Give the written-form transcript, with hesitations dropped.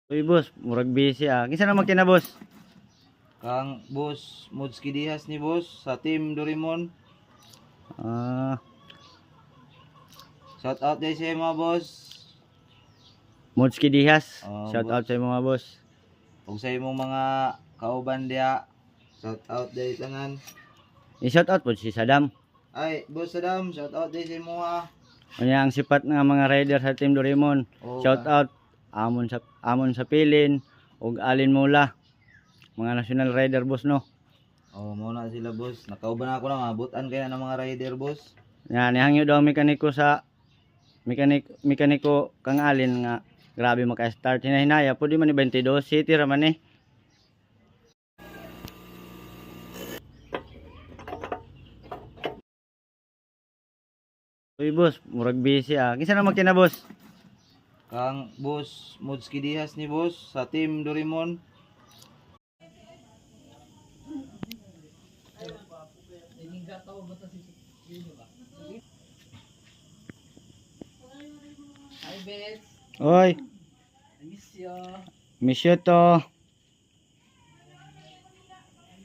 Uy boss, murag busy ah. Kinsa na magkina boss? Kang boss Mudski Dihas ni boss sa Team Doraemon. Ah, Shout out day sa mga boss. Mudski Dihas. Shout Boss. out sa mga boss. Ug sa imong mga kauban diha. Shout out day tanan. I-shout out po si Saddam. Ay, boss Adam, shout out day sa imo ha. Unya ang sipat nga mga rider sa Team Doraemon. Oo, Shout out Amon sa Pilin ug Alin Mula. Mga national rider boss no. Oh, mo na sila boss. Nakauban ako na mabutan kay na ng mga rider boss. Yan, nihangyo daw mekaniko sa mekaniko kang Alin nga grabe maka-start hinahinaya pwede man ni 22 city ra man eh. Uy boss, murag busy ah. Kinsa na magkina boss? Kang boss Mudski Dihas ni boss sa Team Doraemon. Hi, Bes. Oy, Miss you. miss you to.